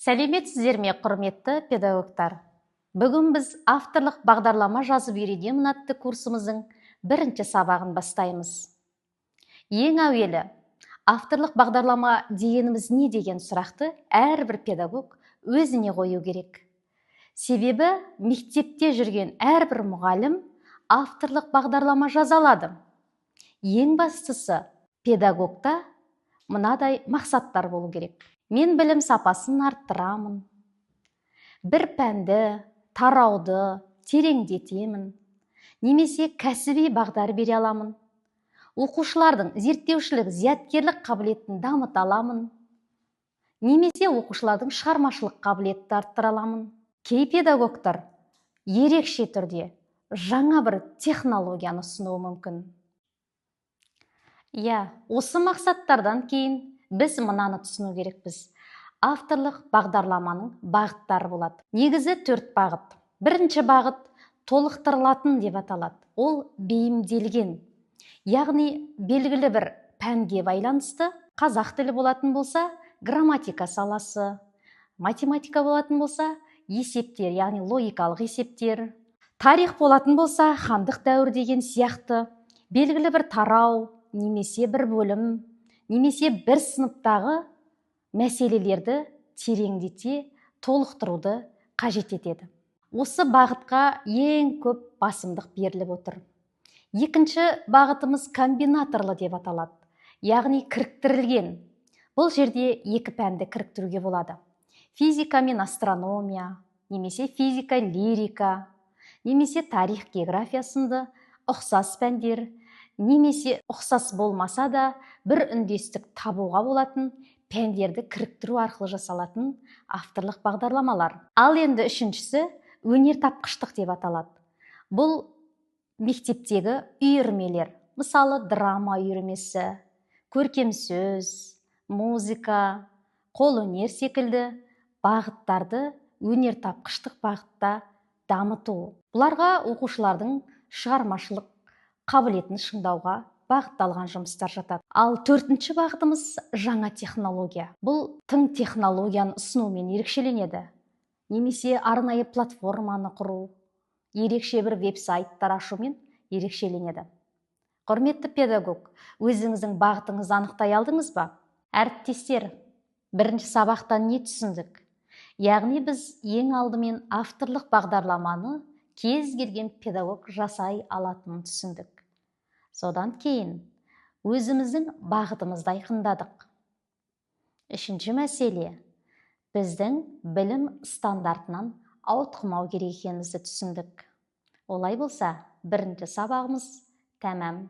Сәлеметсіздер ме, құрметті педагогтар? Бүгін біз авторлық бағдарлама жазып үйренемін атты курсымыздың бірінші сабағын бастаймыз. Ең әуелі, авторлық бағдарлама дегеніміз не деген сұрақты әрбір педагог өзіне қою керек. Себебі мектепте жүрген әрбір мұғалім авторлық бағдарлама жаза алады. Ең бастысы, педагогта мынадай мақсаттар болу керек. Мен білім сапасын арттырамын, бір пәнді, тарауды тереңдетемін, немесе кәсіби бағдар бере аламын, оқушылардың зерттеушілік, зияткерлік қабілетін дамыта аламын, немесе оқушылардың шығармашылық қабілетті арттыра аламын. Кей педагогтар ерекше түрде жаңа бір технологияны ұсынуы мүмкін. Осы мақсаттардан кейін біз мынаны түсіну керекпіз. Авторлық бағдарламаның бағыттары болады. Негізі 4 бағыт. Бірінші бағыт толықтырылатын деп аталады. Ол бейімделген. Яғни белгілі бір пәнге байланысты, қазақ тілі болатын болса, грамматика саласы, математика болатын болса, есептер, яғни логикалық есептер, тарих болатын болса, хандық дәуір деген сияқты, белгілі бір тарау, немесе бір бөлім, немесе бір сыныптағы мәселелерді тереңдете, толықтыруды қажет етеді. Осы бағытқа ең көп басымдық беріліп отыр. Екінші бағытымыз комбинаторлы деп аталады. Яғни кіріктірілген. Бұл жерде 2 пәнді кіріктіруге болады. Физика мен астрономия, немесе физика, лирика, немесе тарих, география сынды ұқсас пәндер, немесе ұқсас болмаса да бір үндестік табуға болатын пәндерді кіріктіру арқылы жасалатын авторлық бағдарламалар. Ал енді үшіншісі өнертапқыштық деп аталады. Бұл мектептегі үйірмелер, мысалы драма үйірмесі, көркем сөз, музыка, қолөнер секілді бағыттарды өнертапқыштық бағытта дамыту. Бұларға оқушылардың шығармашылық қабілетін шыңдауға бағытталған жұмыстар жатады. Ал 4-ші бағытымыз жаңа технология. Бұл тың технологияны ұсынумен ерекшеленеді. Немесе арнайы платформаны құру, ерекше бір веб-сайттар ашумен ерекшеленеді. Құрметті педагог, өзіңіздің бағытыңызды анықтай алдыңыз ба? Әріптестер, бірінші сабақтан не түсіндік? Яғни біз ең алдымен авторлық бағдарламаны кез келген педагог жасай алатынын түсіндік. Содан кейін өзіміздің бағытымызды айқындадық. Үшінші мәселе, біздің білім стандартынан ауытқымау керек екенімізді түсіндік. Олай болса, бірінші сабағымыз тәмам.